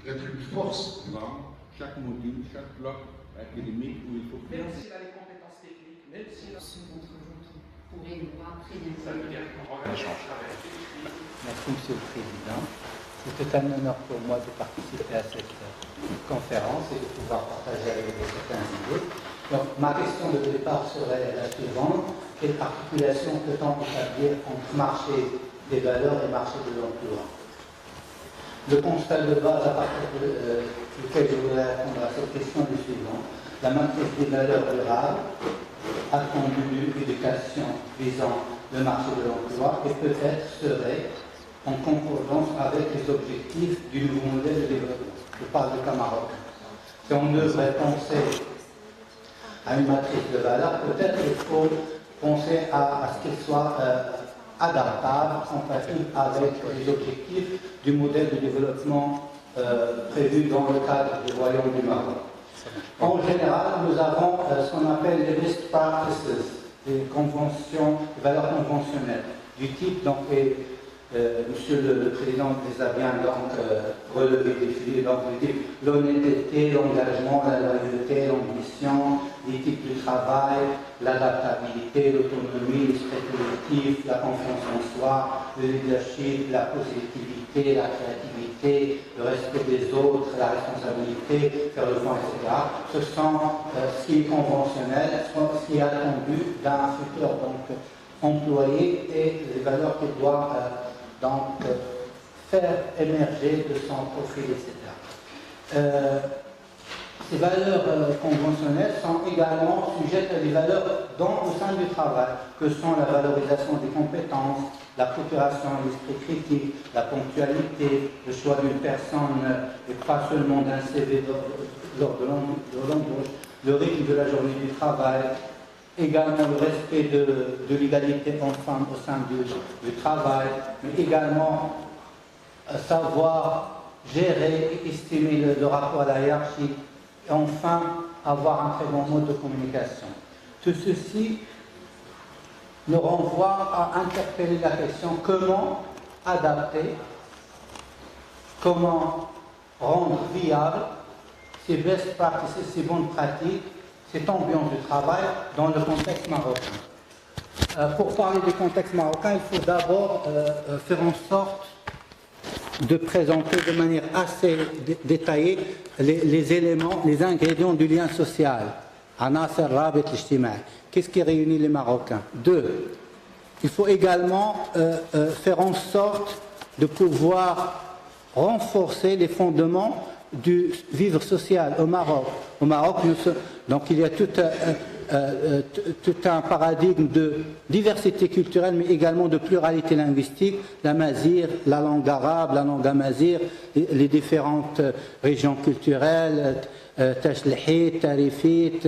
D'être une force dans chaque module, chaque bloc académique où il faut faire. Même s'il a les compétences techniques, même s'il a... pourrait le voir très bien. Ça veut dire qu'on échange avec. Merci Monsieur le Président. C'est un honneur pour moi de participer à cette conférence et de pouvoir partager avec vous certaines idées. Donc, ma question de départ serait la suivante. Quelle articulation peut-on établir entre marché des valeurs et marché de l'emploi? Le constat de base à partir duquel je voudrais répondre à cette question est le suivant. La matrice des valeurs durables, attendue éducation visant le marché de l'emploi, et peut-être serait en concordance avec les objectifs du nouveau modèle de développement. Je parle du cas marocain. Si on devrait penser à une matrice de valeurs, peut-être il faut penser à ce qu'elle soit adaptable, compatible avec les objectifs du modèle de développement prévu dans le cadre du Royaume du Maroc. En général, nous avons ce qu'on appelle les best practices, les conventions, les valeurs conventionnelles, du type, donc, Monsieur le Président les a bien relevé des filets, donc l'honnêteté, l'engagement, la loyauté, l'ambition, l'éthique du travail, l'adaptabilité, l'autonomie, l'esprit collectif, la confiance en soi, le leadership, la positivité, la créativité, le respect des autres, la responsabilité, faire le point, etc. Ce sont ce qui est conventionnel, ce qui est attendu d'un futur employé et les valeurs qu'il doit faire émerger de son profil, etc. Ces valeurs conventionnelles sont également sujettes à des valeurs au sein du travail, que sont la valorisation des compétences, la coopération, l'esprit critique, la ponctualité, le choix d'une personne et pas seulement d'un CV lors de l'embauche, le rythme de la journée du travail, également le respect de l'égalité homme-femme au sein du travail, mais également savoir gérer et estimer le rapport à la hiérarchie, et enfin avoir un très bon mode de communication. Tout ceci nous renvoie à interpeller la question comment adapter, comment rendre viable ces best practices, ces bonnes pratiques, cette ambiance du travail dans le contexte marocain. Pour parler du contexte marocain, il faut d'abord faire en sorte de présenter de manière assez détaillée les éléments, les ingrédients du lien social. Qu'est-ce qui réunit les Marocains? 2. Il faut également faire en sorte de pouvoir renforcer les fondements du vivre social au Maroc. Au Maroc, donc il y a tout un paradigme de diversité culturelle, mais également de pluralité linguistique, la mazir, la langue arabe, la langue amazigh, les différentes régions culturelles, Tashlihit, Tarifit,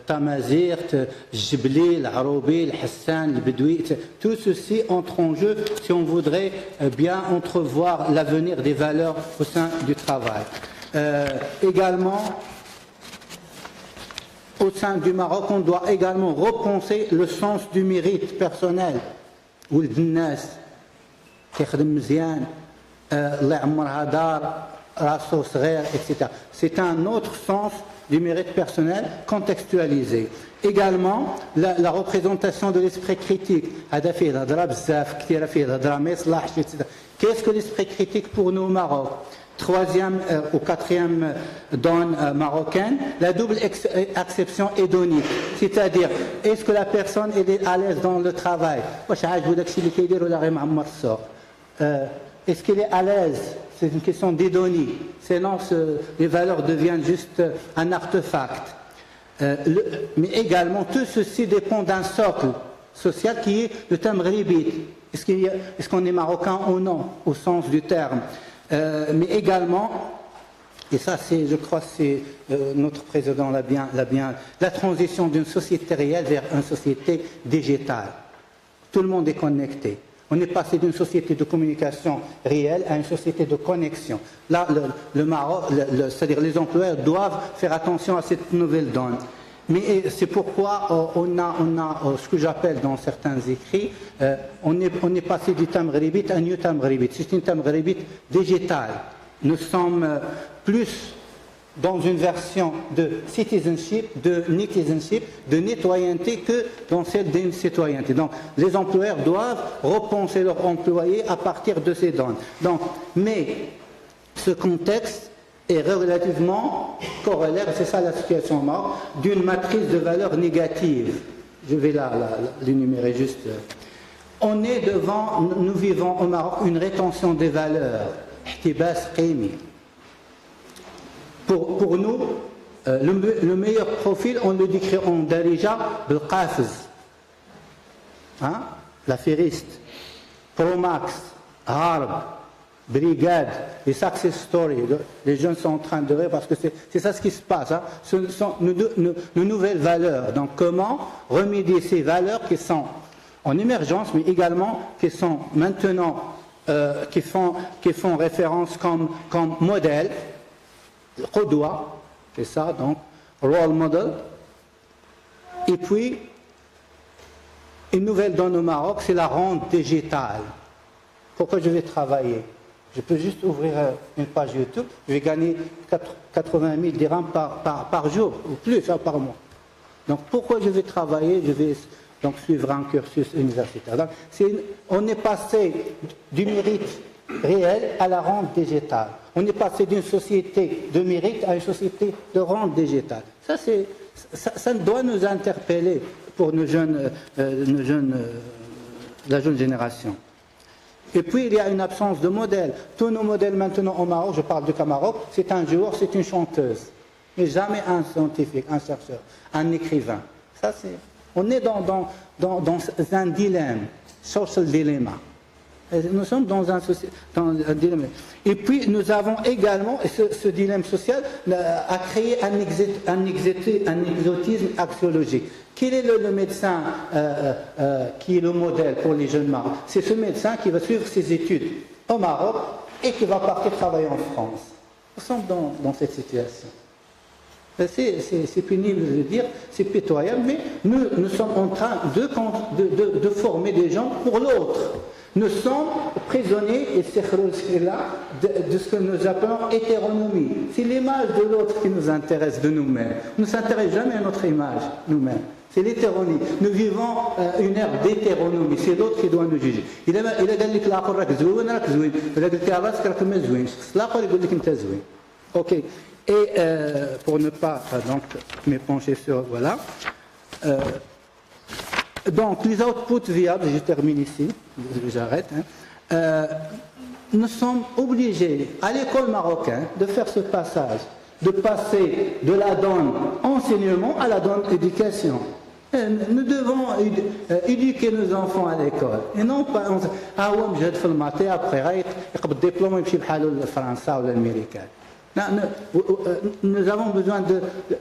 Tamazirt, Jibli, l'Aroubi, le Hassan, le Bedoui, tout ceci entre en jeu si on voudrait bien entrevoir l'avenir des valeurs au sein du travail. Également, au sein du Maroc, on doit également repenser le sens du mérite personnel. Etc. C'est un autre sens du mérite personnel contextualisé. Également, la représentation de l'esprit critique. Qu'est-ce que l'esprit critique pour nous au Maroc? Troisième ou quatrième donne marocaine, la double acception hédonique. C'est-à-dire, est-ce que la personne est à l'aise dans le travail? Est-ce qu'elle est à l'aise? C'est une question d'hédonie. Sinon, les valeurs deviennent juste un artefact. Mais également, tout ceci dépend d'un socle social qui est le tamribit. Est-ce qu'on est marocain ou non, au sens du terme? Mais également, et ça je crois c'est notre président l'a bien, la transition d'une société réelle vers une société digitale. Tout le monde est connecté. On est passé d'une société de communication réelle à une société de connexion. Là, le Maroc, c'est-à-dire les employeurs doivent faire attention à cette nouvelle donne. Mais c'est pourquoi on a ce que j'appelle dans certains écrits, on est passé du tamghribit à un new tamghribit. C'est une tamghribit digitale. Nous sommes plus dans une version de citizenship, de citizenship, de nettoyenneté que dans celle d'une citoyenneté. Donc, les employeurs doivent repenser leurs employés à partir de ces données. Donc, mais ce contexte est relativement corollaire, c'est ça la situation au Maroc, d'une matrice de valeurs négatives. Je vais l'énumérer juste. Nous vivons au Maroc une rétention des valeurs. Pour nous, le meilleur profil, on le décrit en Darija, le Qafiz, l'affairiste, Promax, Harb, Brigade, les success stories. Les jeunes sont en train de rire parce que c'est ça ce qui se passe. Ce sont nos nouvelles valeurs. Donc comment remédier ces valeurs qui sont en émergence, mais également qui sont maintenant, qui font référence comme modèle, Qudwa, c'est ça, donc role model. Et puis, une nouvelle donne au Maroc, c'est la rente digitale. Pourquoi je vais travailler? Je peux juste ouvrir une page YouTube, je vais gagner 80 000 dirhams par jour, ou plus, par mois. Donc pourquoi je vais travailler? Je vais donc suivre un cursus universitaire. Donc, on est passé du mérite réel à la rente digitale. On est passé d'une société de mérite à une société de rente digitale. Ça doit nous interpeller pour la jeune génération. Et puis, il y a une absence de modèle. Tous nos modèles maintenant au Maroc, je parle du Maroc, c'est un joueur, c'est une chanteuse. Mais jamais un scientifique, un chercheur, un écrivain. On est dans un dilemme, social dilemma. Nous sommes dans un dilemme. Et puis, nous avons également, ce dilemme social a créé un exotisme axiologique. Quel est le médecin qui est le modèle pour les jeunes Marocains? C'est ce médecin qui va suivre ses études au Maroc et qui va partir travailler en France. Nous sommes dans cette situation. C'est pénible de le dire, c'est pitoyable, mais nous sommes en train de former des gens pour l'autre. Nous sommes prisonniers, et c'est là, de ce que nous appelons hétéronomie. C'est l'image de l'autre qui nous intéresse de nous-mêmes. On ne s'intéresse jamais à notre image, nous-mêmes. C'est l'hétéronomie. Nous vivons une ère d'hétéronomie. C'est l'autre qui doit nous juger. Il a dit que l'autre est zouin, il a dit que l'autre est zouin. L'autre il dit que tu es zouin. Ok. Et pour ne pas donc m'épancher sur voilà. Donc les outputs viables, je termine ici, j'arrête. Nous sommes obligés à l'école marocaine de faire ce passage, de passer de la donne enseignement à la donne éducation. Nous devons éduquer nos enfants à l'école. Et non pas, je vais faire le matin, après, il diplôme, je vais faire le français ou l'américain. Nous avons besoin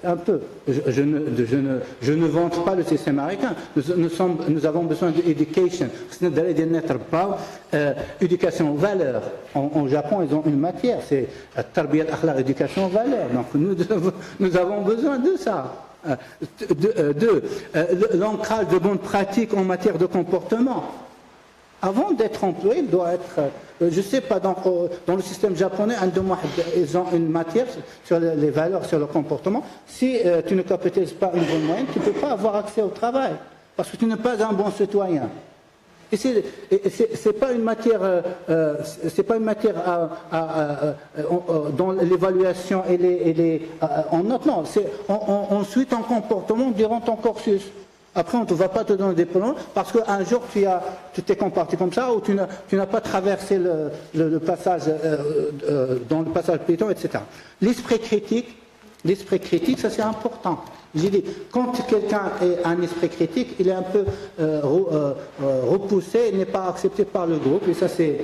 un peu, je ne vante pas le système américain, nous avons besoin d'éducation, éducation aux valeurs. Au Japon, ils ont une matière, c'est éducation aux valeurs. Donc nous avons besoin de ça. L'ancrage de bonnes pratiques en matière de comportement. Avant d'être employé, il doit être, je ne sais pas, dans le système japonais, ils ont une matière sur les valeurs, sur le comportement. Si tu ne capitalises pas une bonne moyenne, tu ne peux pas avoir accès au travail, parce que tu n'es pas un bon citoyen. Et c'est pas une matière, dans l'évaluation et en note, non, on suit ton comportement durant ton cursus. Après, on ne va pas te donner des diplôme parce qu'un jour tu t'es comporté comme ça ou tu n'as pas traversé le passage dans le passage piéton, etc. L'esprit critique, ça c'est important. J'ai dit, quand quelqu'un a un esprit critique, il est un peu repoussé, il n'est pas accepté par le groupe, et ça c'est...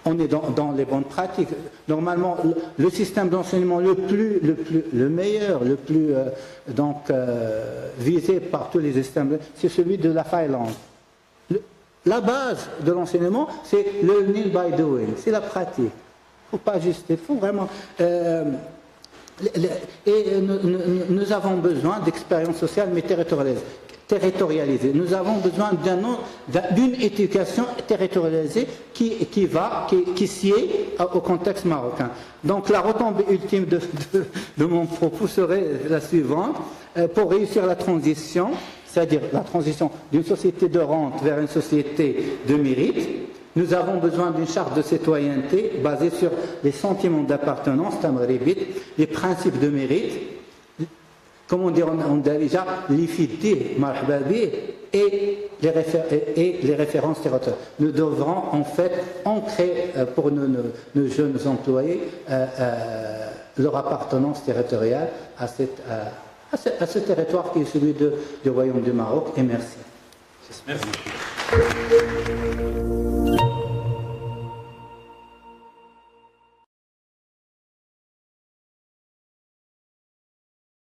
on est dans les bonnes pratiques. Normalement, le système d'enseignement le meilleur, le plus visé par tous les systèmes, c'est celui de la Finlande. la base de l'enseignement, c'est learning by doing, c'est la pratique. Il ne faut pas juste, il faut vraiment... et nous avons besoin d'expériences sociales, mais territorialisées. Nous avons besoin d'une éducation territorialisée qui sied au contexte marocain. Donc la retombée ultime de mon propos serait la suivante. Pour réussir la transition, c'est-à-dire la transition d'une société de rente vers une société de mérite, nous avons besoin d'une charte de citoyenneté basée sur les sentiments d'appartenance, les principes de mérite, comme on dit en déjà, l'ifidé, marhababi, et les références territoriales. Nous devrons en fait ancrer pour nos jeunes employés leur appartenance territoriale à ce territoire qui est celui du Royaume du Maroc. Et merci. Merci.